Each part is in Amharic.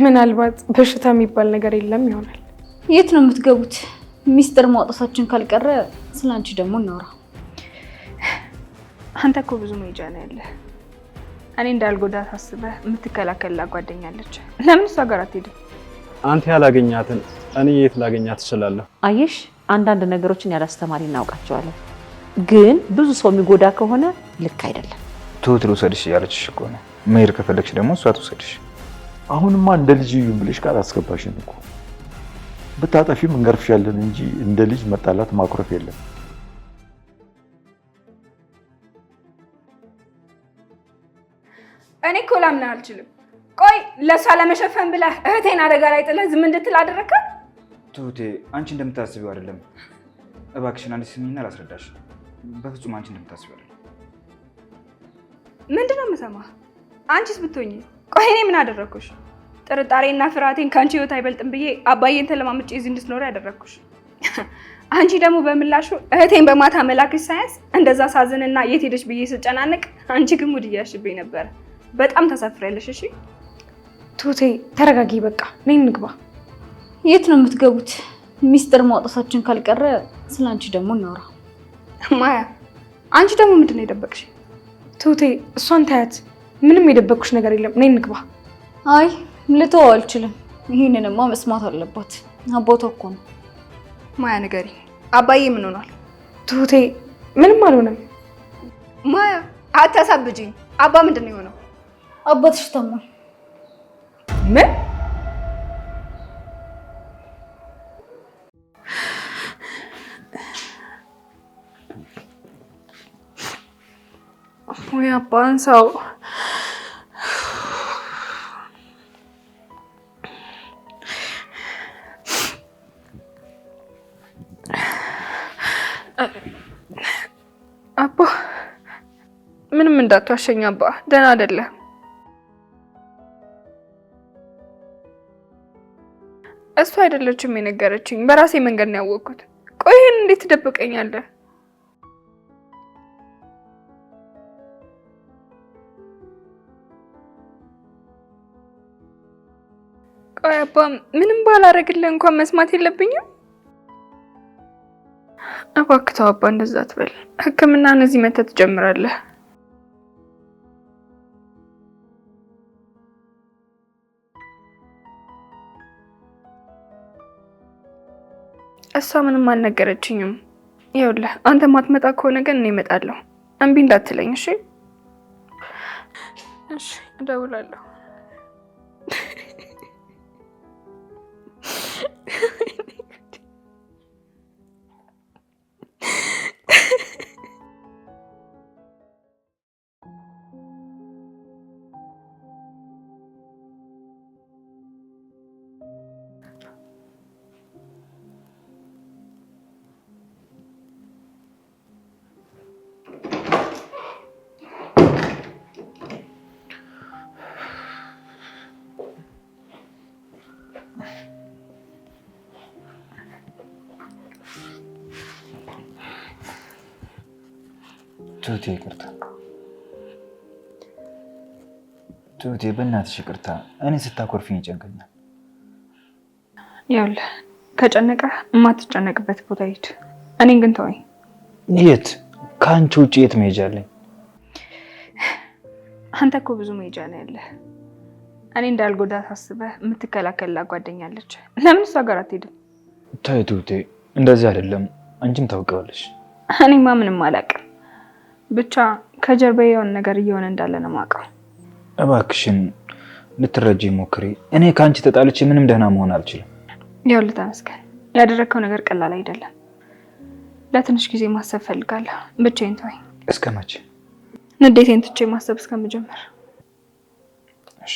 ምናልባት በሽታ የሚባል ነገር የለም ይሆናል። የት ነው የምትገቡት? ሚስጥር ማውጣታችን ካልቀረ ስላንቺ ደግሞ እናውራ። አንተ እኮ ብዙ መሄጃ ነው ያለህ። እኔ እንዳልጎዳት አስበህ የምትከላከልላት ጓደኛለች። ለምን እሷ ጋር አትሄድም? አንተ ያላገኛትን እኔ የት ላገኛት እችላለሁ? አየሽ፣ አንዳንድ ነገሮችን ያላስተማሪ እናውቃቸዋለን፣ ግን ብዙ ሰው የሚጎዳ ከሆነ ልክ አይደለም። ትሁት ልውሰድሽ እያለችሽ እኮ ነው። መሄድ ከፈለግሽ ደግሞ እሷ ትውሰድሽ። አሁንማ እንደ ልጅ ይሁን ብለሽ ቃል አስገባሽን እኮ። ብታጠፊም እንገርፍሻለን እንጂ እንደ ልጅ መጣላት ማኩረፍ የለም። እኔ እኮ ላምንህ አልችልም። ቆይ ለእሷ ለመሸፈን ብለህ እህቴን አደጋ ላይ ጥለህ ዝም እንድትል አደረግካት? ትሁቴ አንቺ እንደምታስቢው አይደለም። እባክሽን አንድ ስሚኝና ላስረዳሽ። በፍጹም አንቺ እንደምታስቢው አይደለም። ምንድን ነው የምሰማህ? አንቺስ ብትሆኚ? ቆይ እኔ ምን አደረግኩሽ? ጥርጣሬና ፍርሃቴን ከአንቺ ህይወት አይበልጥም ብዬ አባዬን ተለማምጬ እዚህ እንድትኖር ያደረግኩሽ። አንቺ ደግሞ በምላሹ እህቴን በማታ መላክሽ ሳያንስ እንደዛ ሳዝንና የት ሄደሽ ብዬ ስጨናነቅ፣ አንቺ ግን ሙድ እያልሽብኝ ነበረ። በጣም ታሳፍሪያለሽ። እሺ ቱቴ ተረጋጊ፣ በቃ ነይ እንግባ። የት ነው የምትገቡት? ሚስጥር ማውጣታችን ካልቀረ ስላንቺ ደግሞ እናውራ። ማያ፣ አንቺ ደግሞ ምንድን ነው የደበቅሽ? ቱቴ እሷን ታያት፣ ምንም የደበቅኩሽ ነገር የለም። ነይ እንግባ። አይ ልተው አልችልም። ይሄንንማ መስማት አለባት። አባቷ እኮ ነው። ማያ ንገሪ፣ አባዬ ምን ሆኗል? ቱቴ ምንም አልሆነም። ማያ አታሳብጂኝ። አባ ምንድን ነው የሆነው? አባትሽ ታሟል። ምን? ወይ አባን ሰው አባ ምንም እንዳትዋሸኝ አባ፣ ደህና አይደለም። እሱ አይደለችም የነገረችኝ፣ በራሴ መንገድ ነው ያወቅኩት። ቆይ ይሄን እንዴት ትደብቀኛለህ? ቆይ አባ ምንም ባላረግልህ እንኳን መስማት የለብኝም? እባክህ ተው አባ፣ እንደዛ አትበል። ሕክምና እነዚህ መተህ ትጀምራለህ። እሷ ምንም አልነገረችኝም። ይኸውልህ አንተ ማትመጣ ከሆነ ግን እኔ እመጣለሁ። እምቢ እንዳትለኝ እሺ? እሺ እደውላለሁ። ትሁቴ ይቅርታ። ትሁቴ በእናትሽ ይቅርታ። እኔ ስታኮርፊኝ ይጨንቀኛል። ይኸውልህ ከጨነቀህ የማትጨነቅበት ቦታ ሂድ። እኔን ግን ተወኝ። የት? ከአንቺ ውጭ የት መሄጃ አለኝ? አንተ እኮ ብዙ መሄጃ ነው ያለህ። እኔ እንዳልጎዳት አስበህ የምትከላከልላት ጓደኛለች። ለምን እሷ ጋር አትሄድም? ተይ ትሁቴ፣ እንደዚህ አይደለም። አንቺም ታውቂዋለሽ። እኔማ ምንም አላውቅም። ብቻ ከጀርባዬ የሆነ ነገር እየሆነ እንዳለ ነው የማውቀው። እባክሽን ልትረጂኝ ሞክሪ። እኔ ከአንቺ ተጣልቼ ምንም ደህና መሆን አልችልም። ይኸውልህ ተመስገን፣ ያደረግከው ነገር ቀላል አይደለም። ለትንሽ ጊዜ ማሰብ ፈልጋለሁ። ብቻዬን ተወኝ። እስከ መቼ? ንዴቴን ትቼ ማሰብ እስከምጀምር። እሺ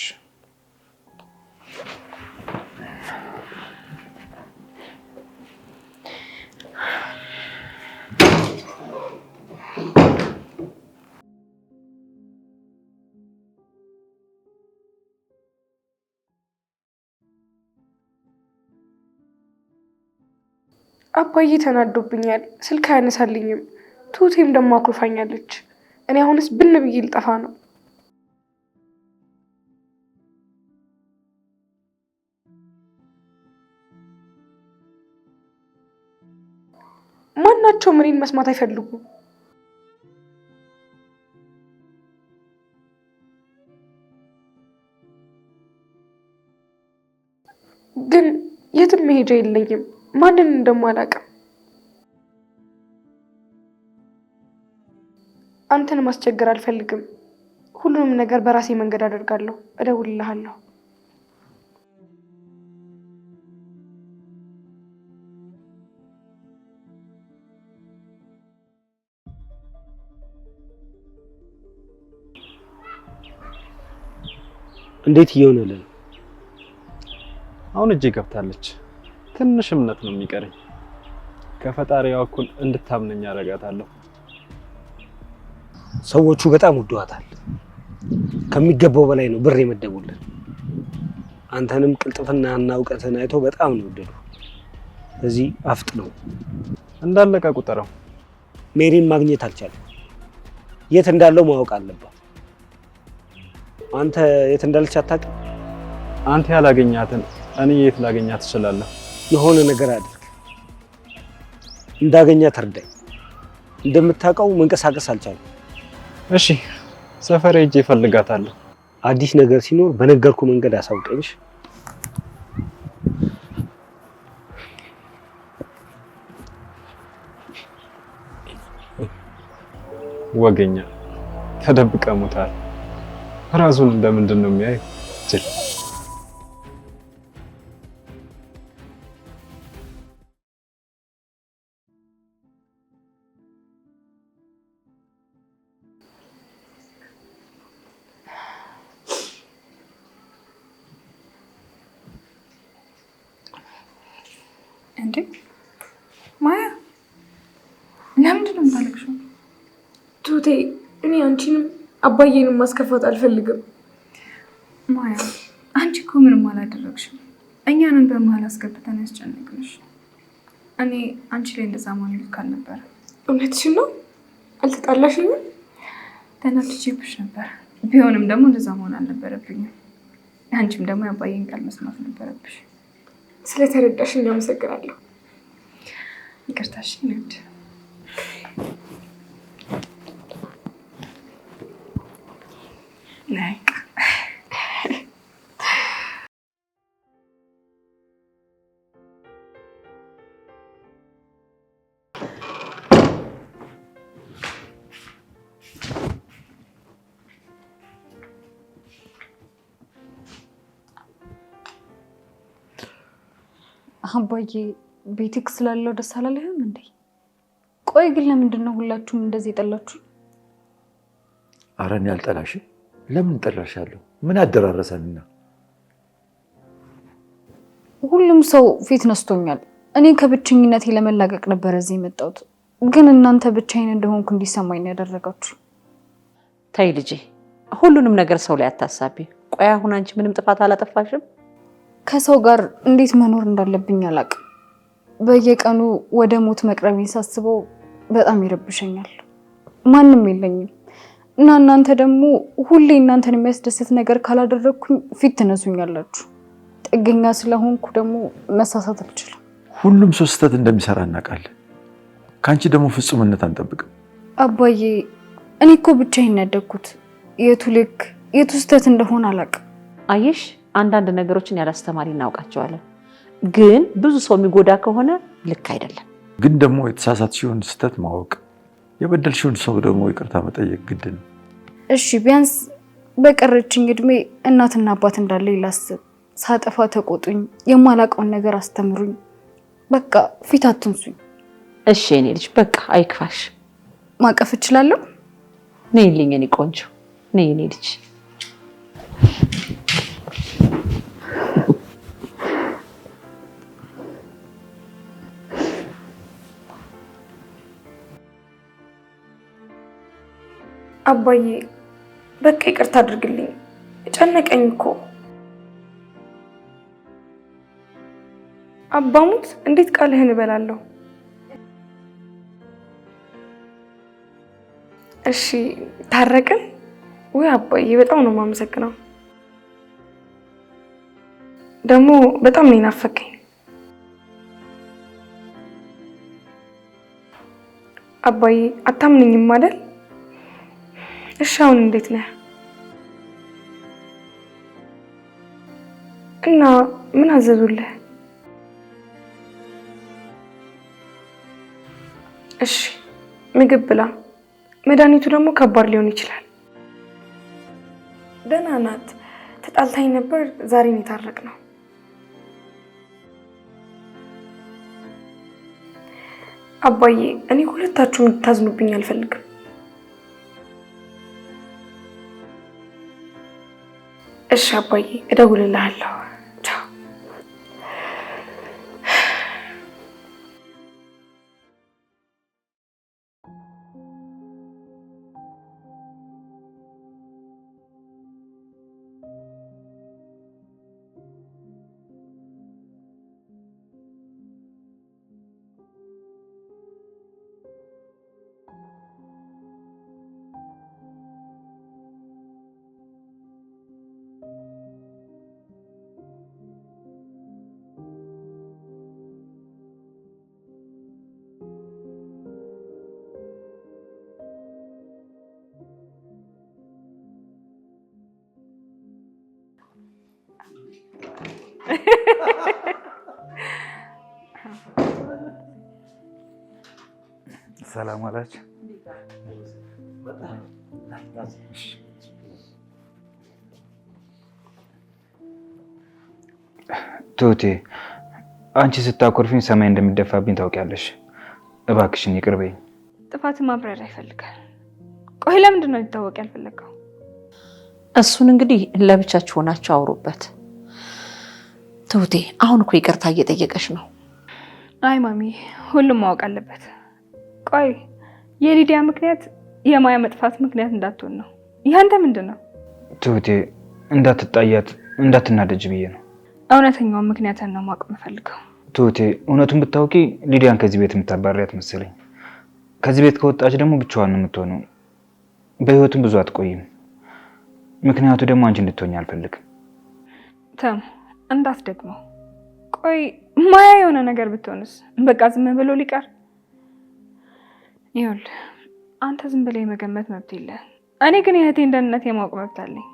አባዬ ተናዶብኛል። ስልክ አያነሳልኝም። ትሁቴም ደግሞ አኩርፋኛለች። እኔ አሁንስ ብን ብዬ ልጠፋ ነው። ማናቸውም እኔን መስማት አይፈልጉም። ግን የትም መሄጃ የለኝም። ማንን እንደማላውቅም። አንተን ማስቸገር አልፈልግም። ሁሉንም ነገር በራሴ መንገድ አደርጋለሁ። እደውልልሃለሁ። እንዴት እየሆነልን? አሁን እጄ ገብታለች። ትንሽ እምነት ነው የሚቀረኝ። ከፈጣሪዋ እኩል እንድታምነኝ አደርጋታለሁ። ሰዎቹ በጣም ወደዋታል። ከሚገባው በላይ ነው ብር የመደቡልን። አንተንም ቅልጥፍናና እውቀትን አይቶ በጣም ነው ወደዱ። እዚህ አፍጥ ነው እንዳለቀ ቁጠረው። ሜሪን ማግኘት አልቻለም። የት እንዳለው ማወቅ አለባት። አንተ የት እንዳለች አታውቅም? አንተ ያላገኛትን እኔ የት ላገኛት እችላለሁ? የሆነ ነገር አድርግ። እንዳገኛት እርዳኝ። እንደምታውቀው መንቀሳቀስ አልቻለም። እሺ፣ ሰፈሬ ሄጄ እፈልጋታለሁ። አዲስ ነገር ሲኖር በነገርኩ መንገድ አሳውቀኝ። ወገኛ ተደብቀ ሙታል። ራሱን እንደምንድን ነው የሚያየው? እንዴ ማያ፣ ለምንድን ነው የምታለቅሽው? ትሁቴ፣ እኔ አንቺንም አባዬንም ማስከፋት አልፈልግም። ማያ፣ አንቺ እኮ ምንም አላደረግሽም። እኛንን በመሀል አስገብተን ያስጨነቅንሽ። እኔ አንቺ ላይ እንደዛ መሆን ልክ አልነበረ። እውነትሽን ነው? አልተጣላሽኝም? ተናድጄብሽ ነበር። ቢሆንም ደግሞ እንደዛ መሆን አልነበረብኝም። አንቺም ደግሞ የአባዬን ቃል መስማት ነበረብሽ። ስለተረዳሽኝ አመሰግናለሁ። ይቅርታሽ ንድ ናይቅ አባዬ ቤትክ ስላለው ደስ አላለህም እንዴ? ቆይ ግን ለምንድን ነው ሁላችሁም እንደዚህ የጠላችሁ? ኧረ እኔ አልጠላሽም። ለምን ጠላሻለሁ? ምን አደራረሰንና? ሁሉም ሰው ፊት ነስቶኛል። እኔ ከብቸኝነቴ ለመላቀቅ ነበር እዚህ የመጣሁት፣ ግን እናንተ ብቻዬን እንደሆንኩ እንዲሰማኝ ነው ያደረጋችሁ። ተይ ልጄ፣ ሁሉንም ነገር ሰው ላይ አታሳቢ። ቆይ አሁን አንቺ ምንም ጥፋት አላጠፋሽም። ከሰው ጋር እንዴት መኖር እንዳለብኝ አላውቅም። በየቀኑ ወደ ሞት መቅረቤን ሳስበው በጣም ይረብሸኛል። ማንም የለኝም እና እናንተ ደግሞ ሁሌ እናንተን የሚያስደስት ነገር ካላደረግኩኝ ፊት ትነሱኛላችሁ። ጥገኛ ስለሆንኩ ደግሞ መሳሳት አልችልም። ሁሉም ሰው ስህተት እንደሚሰራ እናውቃለን። ከአንቺ ደግሞ ፍጹምነት አንጠብቅም። አባዬ፣ እኔ እኮ ብቻዬን ያደግኩት። የቱ ልክ የቱ ስህተት እንደሆነ አላውቅም። አየሽ፣ አንዳንድ ነገሮችን ያላስተማሪ እናውቃቸዋለን፣ ግን ብዙ ሰው የሚጎዳ ከሆነ ልክ አይደለም። ግን ደግሞ የተሳሳትሽውን ስህተት ማወቅ፣ የበደልሽውን ሰው ደግሞ ይቅርታ መጠየቅ ግድ ነው። እሺ፣ ቢያንስ በቀረችኝ እድሜ እናትና አባት እንዳለ ላስብ። ሳጠፋ ተቆጡኝ፣ የማላውቀውን ነገር አስተምሩኝ። በቃ ፊት አትንሱኝ። እሺ የኔ ልጅ፣ በቃ አይክፋሽ። ማቀፍ እችላለሁ? ነይልኝ የኔ ቆንጆ፣ ነይ የኔ ልጅ። አባዬ፣ በቃ ይቅርታ አድርግልኝ። ጨነቀኝ እኮ። አባሙት እንዴት ቃልህን እበላለሁ? እሺ ታረቅን ወይ? አባዬ በጣም ነው የማመሰግነው። ደግሞ በጣም ነው የናፈቀኝ። አባዬ አታምነኝም አይደል? እሺ አሁን እንዴት ነህ? እና ምን አዘዙልህ? እሺ ምግብ ብላ። መድኃኒቱ ደግሞ ከባድ ሊሆን ይችላል። ደህና ናት። ተጣልታኝ ነበር። ዛሬ ነው የታረቅነው። አባዬ እኔ ሁለታችሁም እንድታዝኑብኝ አልፈልግም። እሺ አባዬ እደውልልሃለሁ። ቻው። ሰላም አላችሁ? ትሁቴ አንቺ ስታኮርፊኝ ሰማይ እንደሚደፋብኝ ታውቂያለሽ። እባክሽን ይቅር በይኝ። ጥፋት ማብራሪያ ይፈልጋል። ቆይ ለምንድን ነው ሊታወቅ ያልፈለገው? እሱን እንግዲህ ለብቻችሁ ሆናችሁ አውሩበት። ትሁቴ አሁን እኮ ይቅርታ እየጠየቀሽ ነው። አይ ማሚ፣ ሁሉም ማወቅ አለበት። ቆይ የሊዲያ ምክንያት የማያ መጥፋት ምክንያት እንዳትሆን ነው። ያንተ ምንድን ነው? ትሁቴ እንዳትጣያት እንዳትናደጅ ብዬ ነው። እውነተኛውን ምክንያትን ነው ማወቅ የምፈልገው። ትሁቴ እውነቱን ብታውቂ ሊዲያን ከዚህ ቤት የምታባሪያት መሰለኝ። ከዚህ ቤት ከወጣች ደግሞ ብቻዋን ነው የምትሆነው። በህይወትም ብዙ አትቆይም። ምክንያቱ ደግሞ አንቺ እንድትሆኝ አልፈልግም። ተሙ እንዳትደግመው። ቆይ ማያ የሆነ ነገር ብትሆንስ? በቃ ዝም ብሎ ሊቀር? ይኸውልህ አንተ ዝም ብለህ የመገመት መብት የለህም። እኔ ግን የእህቴን ደህንነት የማወቅ መብት አለኝ።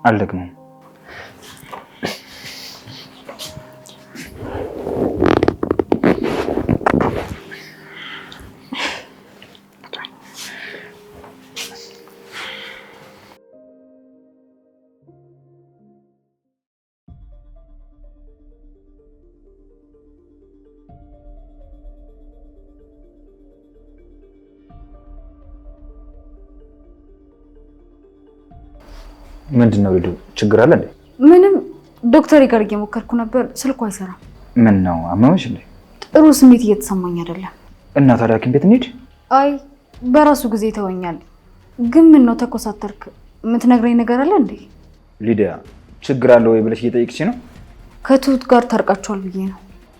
አልደግመውም። ምንድን ነው? ችግር አለ እንዴ? ምንም ዶክተር ጋር እየሞከርኩ ነበር፣ ስልኩ አይሰራም። ምን ነው አመመሽ እንዴ? ጥሩ ስሜት እየተሰማኝ አይደለም። እና ታዲያ ሐኪም ቤት እንሂድ። አይ በራሱ ጊዜ ተወኛል። ግን ምን ነው ተኮሳተርክ? የምትነግረኝ ነገር አለ እንዴ? ሊዲያ ችግር አለ ወይ ብለሽ እየጠየቅሽ ነው? ከትሁት ጋር ታርቃቸዋል ብዬ ነው።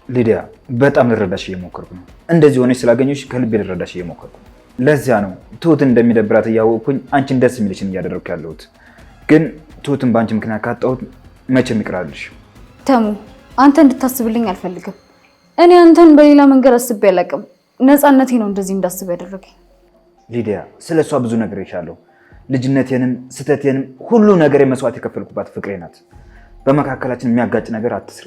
ሊዲያ በጣም ልረዳሽ እየሞከርኩ ነው። እንደዚህ ሆነሽ ስላገኘሽ ከልቤ ልረዳሽ እየሞከርኩ ነው። ለዚያ ነው ትሁትን እንደሚደብራት እያወቅኩኝ አንቺን ደስ የሚልሽን እያደረግኩ ያለሁት። ግን ትሁትን በአንቺ ምክንያት ካጣሁት መቼም ይቅራልሽ። ተሙ አንተ እንድታስብልኝ አልፈልግም። እኔ አንተን በሌላ መንገድ አስቤ አላውቅም። ነፃነቴ ነው እንደዚህ እንዳስብ ያደረገኝ። ሊዲያ ስለ እሷ ብዙ ነገር ይሻለሁ። ልጅነቴንም ስህተቴንም ሁሉ ነገር መስዋዕት የከፈልኩባት ፍቅሬ ናት። በመካከላችን የሚያጋጭ ነገር አትስሪ።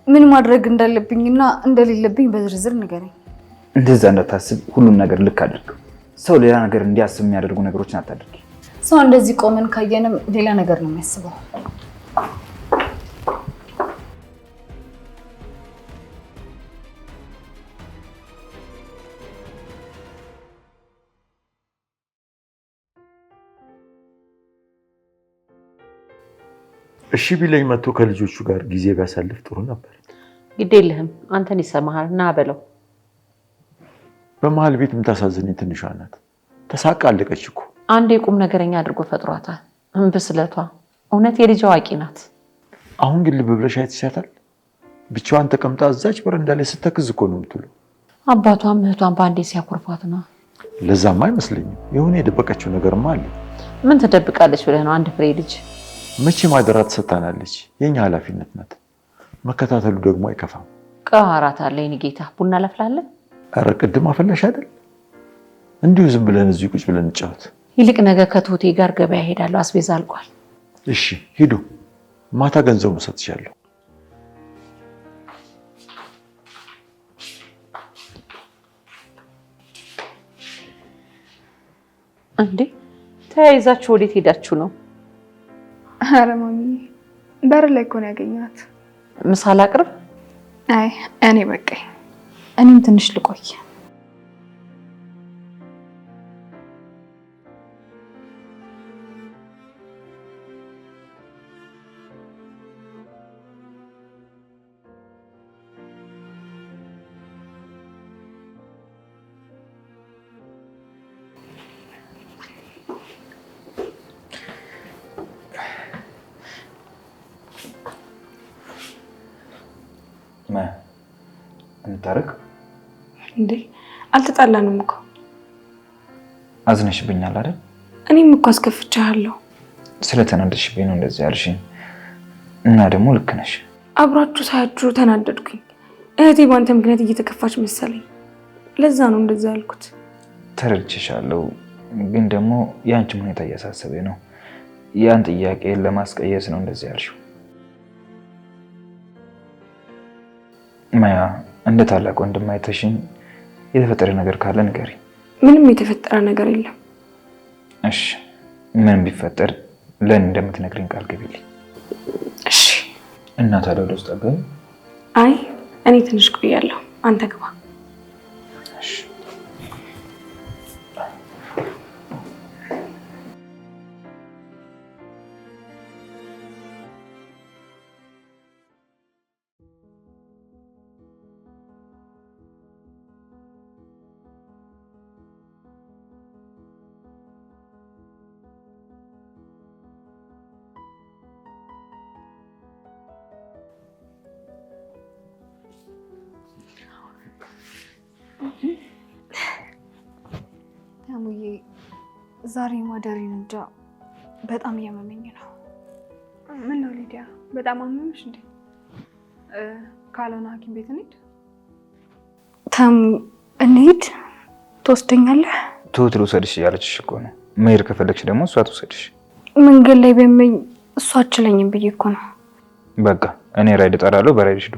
ምን ማድረግ እንዳለብኝና እንደሌለብኝ በዝርዝር ንገረኝ። እንደዛ እንዳታስብ ሁሉም ነገር ልክ አድርግ። ሰው ሌላ ነገር እንዲያስብ የሚያደርጉ ነገሮችን አታድርጊ። ሰው እንደዚህ ቆመን ካየንም ሌላ ነገር ነው የሚያስበው። እሺ ቢለኝ መጥቶ ከልጆቹ ጋር ጊዜ ቢያሳልፍ ጥሩ ነበር። ግድ የለህም አንተን ይሰማሃል። ና በለው። በመሀል ቤት የምታሳዝነኝ ትንሿ ናት። ተሳቃ አለቀች እኮ። አንድ የቁም ነገረኛ አድርጎ ፈጥሯታል። ብስለቷ እውነት የልጅ አዋቂ ናት። አሁን ግን ልብ ብለሽ አይተሻታል? ብቻዋን ተቀምጣ እዛች በረንዳ ላይ ስተክዝ እኮ ነው የምትውለው። አባቷም እህቷን በአንዴ ሲያኮርፏት ነው። ለዛማ አይመስለኝም። የሆነ የደበቀችው ነገርማ አለ። ምን ትደብቃለች ብለህ ነው? አንድ ፍሬ ልጅ መቼ ማደራ ትሰጣናለች። የኛ ኃላፊነት ናት። መከታተሉ ደግሞ አይከፋም። ቀዋራት አለ። የኔ ጌታ ቡና ለፍላለ። ኧረ ቅድም አፈላሽ አይደል? እንዲሁ ዝም ብለን እዚህ ቁጭ ብለን እንጫወት። ይልቅ ነገ ከትሁቴ ጋር ገበያ ሄዳለሁ። አስቤዛ አልቋል። እሺ ሂዱ። ማታ ገንዘቡን ሰጥቻለሁ። እንዴ ተያይዛችሁ ወዴት ሄዳችሁ ነው? ኧረ ማሚ በር ላይ እኮ ነው ያገኘኋት። ምሳ ላቅርብ? አይ እኔ በቃኝ። እኔም ትንሽ ልቆይ። እንታረቅ እንዴ? አልተጣላንም እኮ። አዝነሽብኛል አይደል? እኔም እኮ አስከፍቻለሁ። ስለተናደድሽብኝ ነው እንደዚህ ያልሽኝ። እና ደግሞ ልክ ነሽ። አብራችሁ ሳያችሁ ተናደድኩኝ። እህቴ ባንተ ምክንያት እየተከፋች መሰለኝ። ለዛ ነው እንደዛ ያልኩት። ተረድቼሻለሁ፣ ግን ደግሞ ያንቺም ሁኔታ እያሳሰበኝ ነው። ያን ጥያቄ ለማስቀየስ ነው እንደዚህ ያልሽው። ማያ እንደ ታላቅ ወንድም አይተሽኝ የተፈጠረ ነገር ካለ ንገሪ። ምንም የተፈጠረ ነገር የለም። እሺ ምንም ቢፈጠር ለኔ እንደምትነግሪኝ ቃል ግቢልኝ። እሺ። እና ታዲያ ወደ ውስጥ አገኝ? አይ እኔ ትንሽ ቆያለሁ፣ አንተ ግባ። እሺ። ታሙዬ ዛሬ ማደሬን እንጃ በጣም እያመመኝ ነው። ምን ነው ሊዲያ፣ በጣም አመመሽ እንዴ? ካልሆነ ሐኪም ቤት እንሂድ። ታሙ እንሂድ። ትወስደኛለህ? ትሁት ልውሰድሽ እያለችሽ እኮ ነው። መሄድ ከፈለግሽ ደግሞ እሷ ትውሰድሽ። መንገድ ላይ ቢያመኝ እሷ አትችለኝም ብዬ እኮ ነው። በቃ እኔ ራይድ እጠራለሁ፣ በራይድ ሂዱ።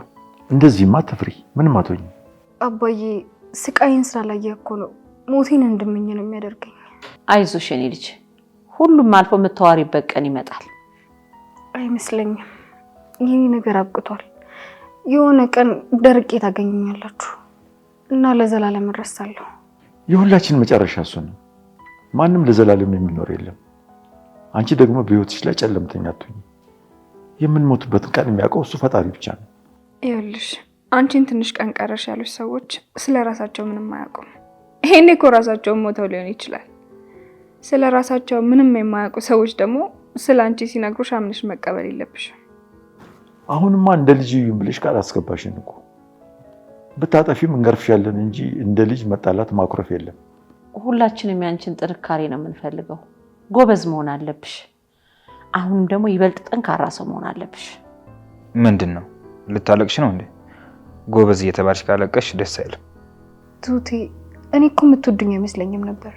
እንደዚህማ አትፍሪ፣ ምንም አትሆኝም። አባዬ ስቃይን ስላላየ እኮ ነው ሞቴን እንድመኝ ነው የሚያደርገኝ። አይዞሽ የኔ ልጅ፣ ሁሉም አልፎ የምታዋሪበት ቀን ይመጣል። አይመስለኝም። ይሄ ነገር አብቅቷል። የሆነ ቀን ደርቄ ታገኙኛላችሁ እና ለዘላለም እረሳለሁ። የሁላችን መጨረሻ እሱ ነው። ማንም ለዘላለም የሚኖር የለም። አንቺ ደግሞ በህይወትሽ ላይ ጨለምተኛ አትሁኝ። የምንሞትበትን ቀን የሚያውቀው እሱ ፈጣሪ ብቻ ነው። ይኸውልሽ አንቺን ትንሽ ቀን ቀረሽ ያሉት ሰዎች ስለ ራሳቸው ምንም አያውቁም። ይሄኔ እኮ ራሳቸውን ሞተው ሊሆን ይችላል። ስለ ራሳቸው ምንም የማያውቁ ሰዎች ደግሞ ስለ አንቺ ሲነግሩሽ አምነሽ መቀበል የለብሽም። አሁንማ እንደ ልጅ ይሁን ብለሽ ቃል አስገባሽን እኮ። ብታጠፊም እንገርፍሻለን እንጂ እንደ ልጅ መጣላት ማኩረፍ የለም። ሁላችንም ያንቺን ጥንካሬ ነው የምንፈልገው። ጎበዝ መሆን አለብሽ። አሁንም ደግሞ ይበልጥ ጠንካራ ሰው መሆን አለብሽ። ምንድን ነው ልታለቅሽ ነው እንዴ? ጎበዝ እየተባልሽ ካለቀሽ ደስ አይልም። ትሁቴ እኔ እኮ የምትወዱኝ አይመስለኝም ነበር።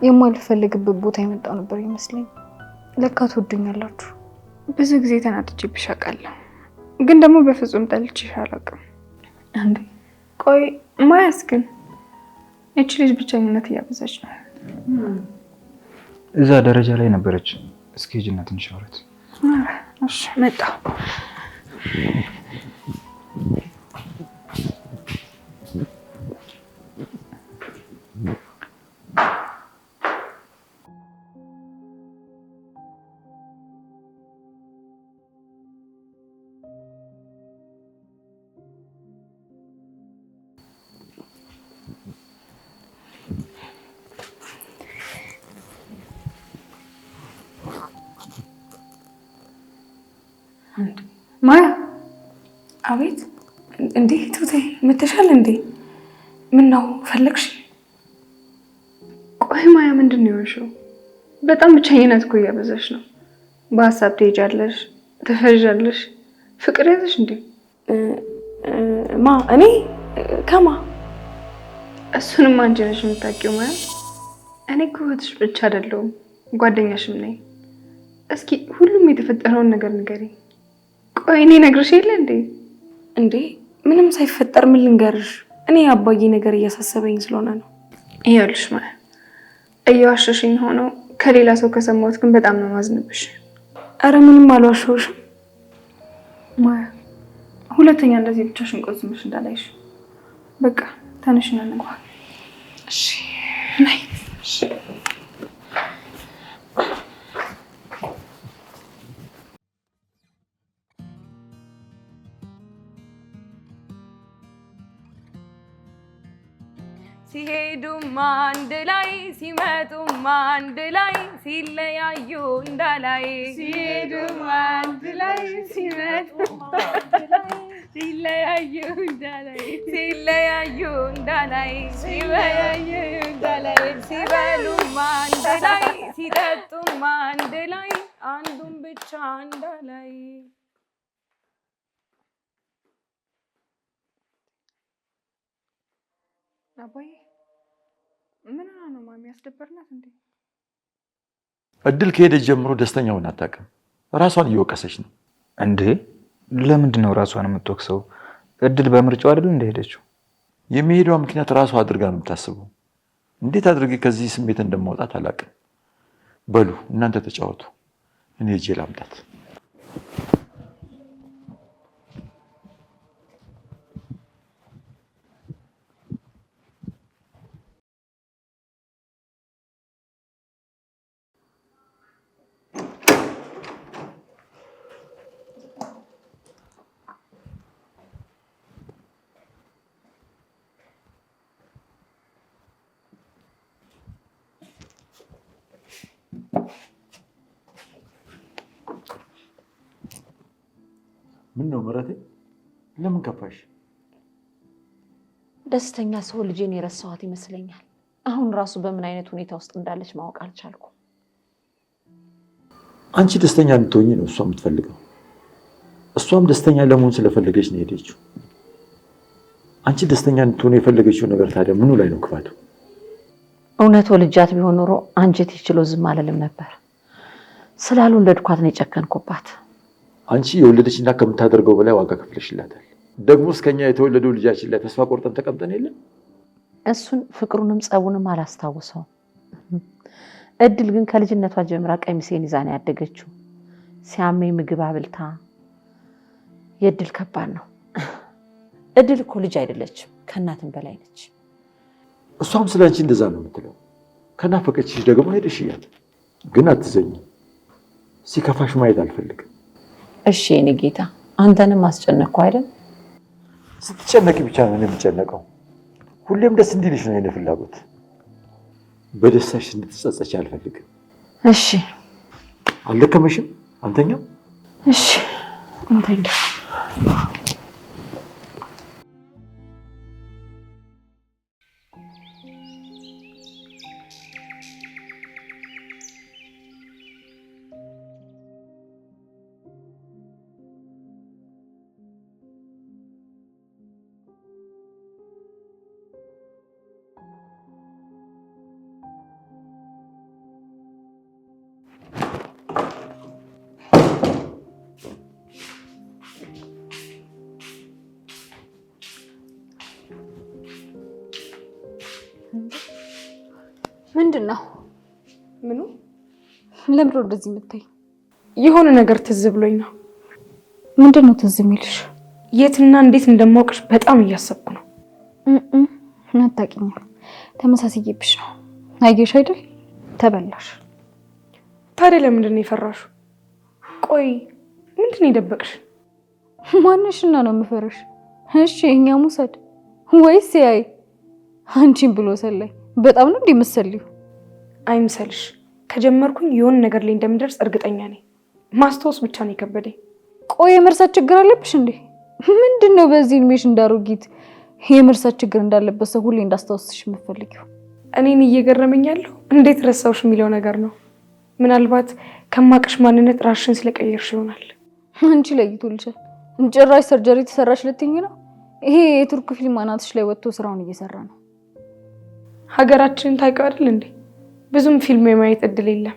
የማልፈልግበት ቦታ የመጣው ነበር ይመስለኝ። ለካ ትወዱኛላችሁ። ብዙ ጊዜ ተናድጄብሽ አውቃለሁ፣ ግን ደግሞ በፍጹም ጠልቼሽ አላውቅም። እንዴ ቆይ ማያስ ግን እቺ ልጅ ብቸኝነት እያበዛች ነው። እዛ ደረጃ ላይ ነበረች። እስኪ ሂጂና ትንሽ አውራት። እሺ መጣሁ። ማያ። አቤት። እንዴ ትሁቴ መተሻል እንዴ? ምን ነው ፈለግሽ? ቆይ ማያ ምንድን ነው የሆንሽው? በጣም ብቸኝነት እኮ እያበዛሽ ነው። በሀሳብ ትሄጃለሽ፣ ትፈዣለሽ። ፍቅር ያዘሽ እንዴ? እኔ ከማ? እሱንም አንቺ ነሽ የምታውቂው ማያ። እኔ እኮ እህትሽ ብቻ አይደለሁም ጓደኛሽም ነኝ። እስኪ ሁሉም የተፈጠረውን ነገር ንገሪኝ። ቆይ እኔ ነግርሽ የለ እንዴ? እንዴ ምንም ሳይፈጠር ምን ልንገርሽ? እኔ አባዬ ነገር እያሳሰበኝ ስለሆነ ነው። ይኸውልሽ ማለት እየዋሸሽኝ ሆኖ ከሌላ ሰው ከሰማሁት ግን በጣም ነው ማዝንብሽ። አረ ምንም አልዋሸሁሽም ማያ። ሁለተኛ እንደዚህ ብቻሽን ቆዝምሽ እንዳላይሽ። በቃ ተነሽና እንግባ። እሺ ነይ። ሲሄዱም አንድ ላይ ሲመጡም አንድ ላይ ሲለያዩ እንዳላይ ሲሄዱም አንድ ላይ ሲመጡም አንድ ላይ ሲለያዩ እንዳላይ ሲለያዩ እንዳላይ ሲለያዩ እንዳላይ ሲበሉም አንድ ላይ ሲጠጡም አንድ ላይ አንዱን ብቻ እንዳላይ አባዬ ምን ነው ማሚ ያስደበርናት እንዴ? እድል ከሄደች ጀምሮ ደስተኛ ሆና አታውቅም። ራሷን እየወቀሰች ነው። እንዴ ለምንድን ነው ራሷን የምትወቅሰው? እድል በምርጫው አይደል እንደሄደችው? የሚሄዷ ምክንያት ራሷ አድርጋ ነው የምታስበው። እንዴት አድርጌ ከዚህ ስሜት እንደማውጣት አላውቅም። በሉ እናንተ ተጫወቱ፣ እኔ ሄጄ ላምጣት። ምን ነው ምረቴ? ለምን ከፋሽ? ደስተኛ ሰው ልጄን የረሳኋት ይመስለኛል። አሁን ራሱ በምን አይነት ሁኔታ ውስጥ እንዳለች ማወቅ አልቻልኩም። አንቺ ደስተኛ እንድትሆኚ ነው እሷ የምትፈልገው። እሷም ደስተኛ ለመሆን ስለፈለገች ነው ሄደችው። አንቺ ደስተኛ እንድትሆን የፈለገችው ነገር ታዲያ ምኑ ላይ ነው ክፋቱ? እውነት ወልጃት ቢሆን ኖሮ አንጀት ይችሎ ዝም አልልም ነበር። ስላልወለድኳት ነው የጨከንኩባት። አንቺ የወለደችና ከምታደርገው በላይ ዋጋ ከፍለሽላታል። ደግሞ እስከኛ የተወለደው ልጃችን ላይ ተስፋ ቆርጠን ተቀምጠን የለም። እሱን ፍቅሩንም ጸቡንም አላስታውሰው። እድል ግን ከልጅነቷ ጀምራ ቀሚሴን ይዛ ነው ያደገችው። ሲያመኝ ምግብ አብልታ። የእድል ከባድ ነው። እድል እኮ ልጅ አይደለችም፣ ከእናትም በላይ ነች። እሷም ስለ አንቺ እንደዛ ነው የምትለው። ከናፈቀችሽ ደግሞ ሄደሽ እያት። ግን አትዘኝ፣ ሲከፋሽ ማየት አልፈልግም። እሺ የኔ ጌታ፣ አንተንም አስጨነቅኩ አይደል? ስትጨነቂ ብቻ ነው የምጨነቀው። ሁሌም ደስ እንዲልሽ ነው የኔ ፍላጎት። በደስታሽ እንድትጸጸች አልፈልግም። እሺ አልደከመሽም? አንተኛው? እሺ አንተኛ። ምንድን ነው? ምኑ? ለምሮ እንደዚህ የምታይ? የሆነ ነገር ትዝ ብሎኝ ነው። ምንድን ነው ትዝ የሚልሽ? የትና እንዴት እንደማውቅሽ በጣም እያሰብኩ ነው። አታውቂኝም። ተመሳስዬብሽ ነው። አየሽ አይደል? ተበላሽ። ታዲያ ለምንድን ነው የፈራሽው? ቆይ ምንድን ነው የደበቅሽ? ማንሽና ነው የምፈርሽ? እሺ እኛ ሙሰድ ወይስ ያይ አንቺን ብሎ ሰላይ በጣም ነው እንደምትሰልዩ። አይምሰልሽ። ከጀመርኩኝ የሆነ ነገር ላይ እንደምደርስ እርግጠኛ ነኝ። ማስታወስ ብቻ ነው የከበደኝ። ቆይ የመርሳት ችግር አለብሽ እንዴ? ምንድነው በዚህ እድሜሽ እንዳሮጊት የመርሳት ችግር እንዳለበት ሰው ሁሌ እንዳስታውስሽ የምትፈልጊው? እኔን እየገረመኝ ያለው እንዴት ረሳውሽ የሚለው ነገር ነው። ምናልባት ከማቅሽ ማንነት ራስሽን ስለቀየርሽ ይሆናል። አንቺ ለይቶልሻል። ጭራሽ ሰርጀሪ ተሰራሽ ልትይኝ ነው? ይሄ የቱርክ ፊልም አናትሽ ላይ ወጥቶ ስራውን እየሰራ ነው። ሀገራችንን ታውቂው አይደል እንዴ? ብዙም ፊልም የማየት እድል የለም።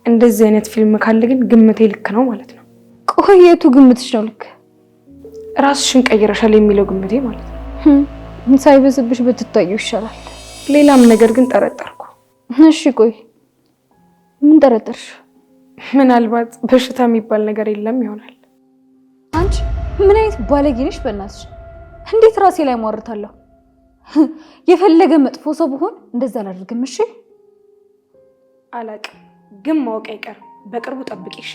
እንደዚህ አይነት ፊልም ካለ ግን ግምቴ ልክ ነው ማለት ነው። ቆይ የቱ ግምትሽ ነው ልክ? ራስሽን ቀይረሻል የሚለው ግምቴ ማለት ነው። ሳይበስብሽ ብትታዩ ይሻላል። ሌላም ነገር ግን ጠረጠርኩ። እሺ ቆይ ምን ጠረጠርሽ? ምናልባት በሽታ የሚባል ነገር የለም ይሆናል። አንቺ ምን አይነት ባለጌ ነሽ በእናትሽ! እንዴት ራሴ ላይ ሟርታለሁ? የፈለገ መጥፎ ሰው ብሆን እንደዛ አላደርግም። እሺ አላቅም፣ ግን ማወቅ አይቀርም። በቅርቡ ጠብቂ እሺ።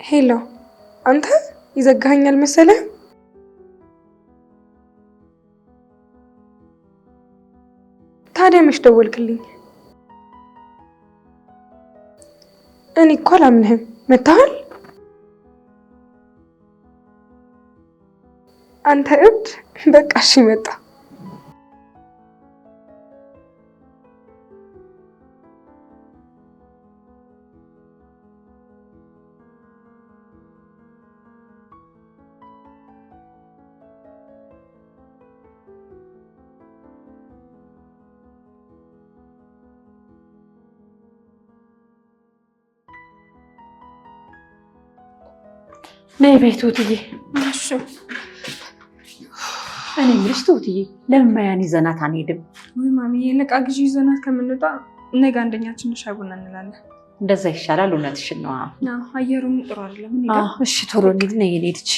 ሄሎ፣ አንተ ይዘጋኛል መሰለህ? ታዲያ መች ደወልክልኝ? እኔ እኮ አላምንህም። መታሃል? አንተ እብድ! በቃ እሺ መጣ። ነይ ቤት ትሁትዬ። እኔ የምልሽ ትሁትዬ፣ ለምን ማያን ይዘናት አንሄድም? ወይ ማሚዬ፣ ለቃ ግዢ ይዘናት ከምንወጣ ነገ አንደኛችን ሻይ ቡና እንላለን። እንደዛ ይሻላል። እውነትሽን ነው። አየሩም ጥሩ አይደለም። እሺ ቶሎ እንሂድ። ነይ ልጅ